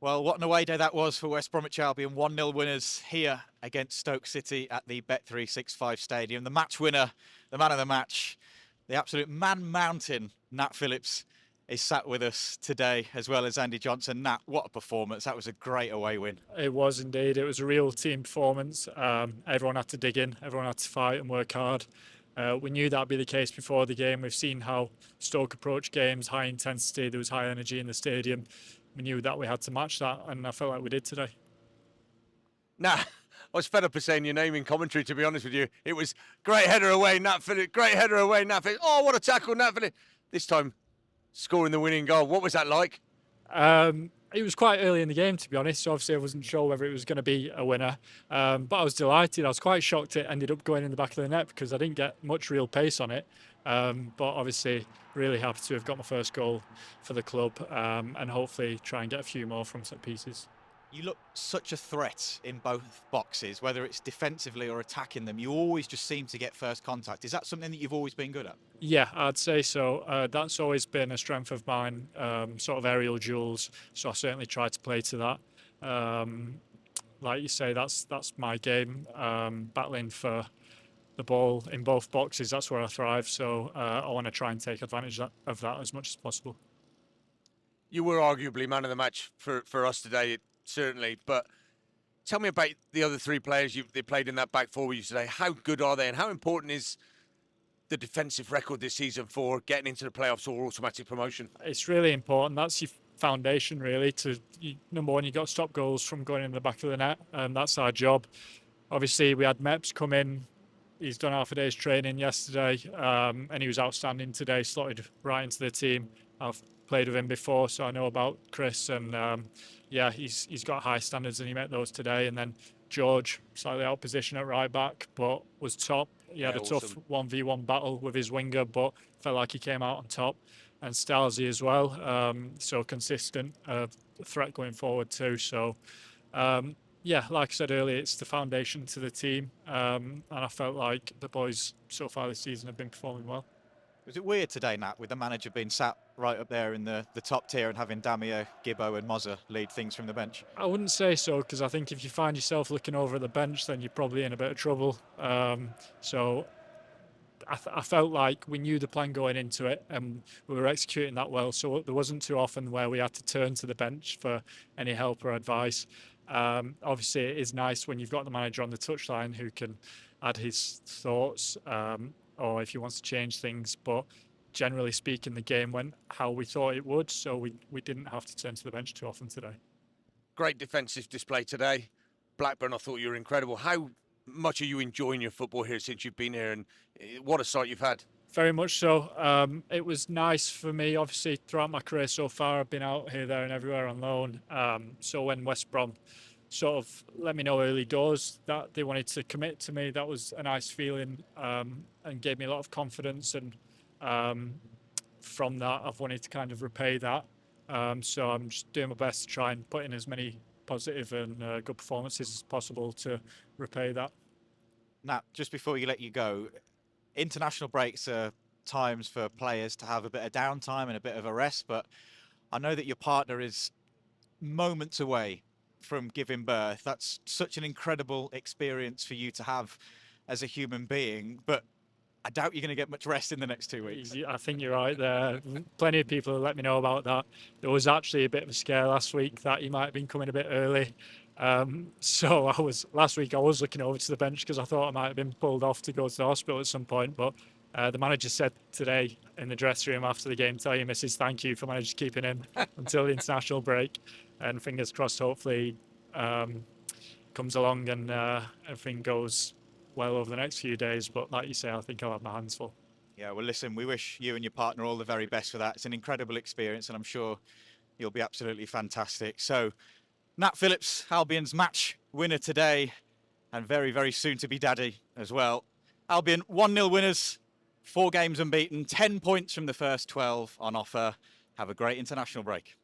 Well, what an away day that was for West Bromwich Albion. 1-0 winners here against Stoke City at the Bet365 Stadium. The match winner, the man of the match, the absolute man mountain, Nat Phillips, is sat with us today, as well as Andy Johnson. Nat, what a performance. That was a great away win. It was indeed. It was a real team performance. Everyone had to dig in. Everyone had to fight and work hard. We knew that'd be the case before the game. We've seen how Stoke approach games, high intensity. There was high energy in the stadium. We knew that we had to match that, and I felt like we did today. Nah, I was fed up of saying your name in commentary, to be honest with you. It was great header away, Nat Phillips. Great header away, Nat Phillips. Oh, what a tackle, Nat Phillips. This time, scoring the winning goal. What was that like? It was quite early in the game, to be honest, so obviously I wasn't sure whether it was going to be a winner. But I was delighted. I was quite shocked it ended up going in the back of the net because I didn't get much real pace on it. But obviously, really happy to have got my first goal for the club and hopefully try and get a few more from set pieces. You look such a threat in both boxes, whether it's defensively or attacking them. You always just seem to get first contact. Is that something that you've always been good at? Yeah, I'd say so. That's always been a strength of mine, sort of aerial duels. So I certainly try to play to that. Like you say, that's my game. Battling for the ball in both boxes, that's where I thrive. So I want to try and take advantage of that as much as possible. You were arguably man of the match for us today, certainly. But tell me about the other three players they played in that back four with you today. How good are they, and how important is the defensive record this season for getting into the playoffs or automatic promotion? It's really important. That's your foundation, really. Number one, you've got to stop goals from going in the back of the net, and that's our job. Obviously, we had Meps come in. He's done half a day's training yesterday, and he was outstanding today, slotted right into the team. I've played with him before, so I know about Chris, and yeah, he's got high standards, and he met those today. And then George, slightly out of position at right back, but was top. He had a tough 1v1 battle with his winger, but felt like he came out on top. And Stalzy as well, so consistent threat going forward too. So yeah, like I said earlier, it's the foundation to the team, and I felt like the boys so far this season have been performing well. Was it weird today, Nat, with the manager being sat right up there in the top tier and having Damio, Gibbo and Mozza lead things from the bench? I wouldn't say so, because I think if you find yourself looking over at the bench, then you're probably in a bit of trouble. So I felt like we knew the plan going into it, and we were executing that well. So there wasn't too often where we had to turn to the bench for any help or advice. Obviously, it is nice when you've got the manager on the touchline who can add his thoughts, or if he wants to change things. But generally speaking, the game went how we thought it would, so we didn't have to turn to the bench too often today. Great defensive display today. Blackburn, I thought you were incredible. How much are you enjoying your football here since you've been here, and what a start you've had? Very much so. It was nice for me, obviously, throughout my career so far. I've been out here, there and everywhere on loan. So when West Brom sort of let me know early doors that they wanted to commit to me, that was a nice feeling, and gave me a lot of confidence. And from that, I've wanted to kind of repay that. So I'm just doing my best to try and put in as many positive and good performances as possible to repay that. Nat, just before we let you go, international breaks are times for players to have a bit of downtime and a bit of a rest, but I know that your partner is moments away from giving birth. That's such an incredible experience for you to have as a human being, but I doubt you're going to get much rest in the next 2 weeks. I think you're right there. Plenty of people have let me know about that. There was actually a bit of a scare last week that he might have been coming a bit early. So last week I was looking over to the bench because I thought I might have been pulled off to go to the hospital at some point. But the manager said today in the dressing room after the game, tell your missus thank you for managing to keep him until the international break. And fingers crossed, hopefully comes along and everything goes well over the next few days. But like you say, I think I'll have my hands full. Yeah, well, listen, we wish you and your partner all the very best for that. It's an incredible experience, and I'm sure you'll be absolutely fantastic. So, Nat Phillips, Albion's match winner today, and very, very soon to be daddy as well. Albion 1-0 winners, 4 games unbeaten, 10 points from the first 12 on offer. Have a great international break.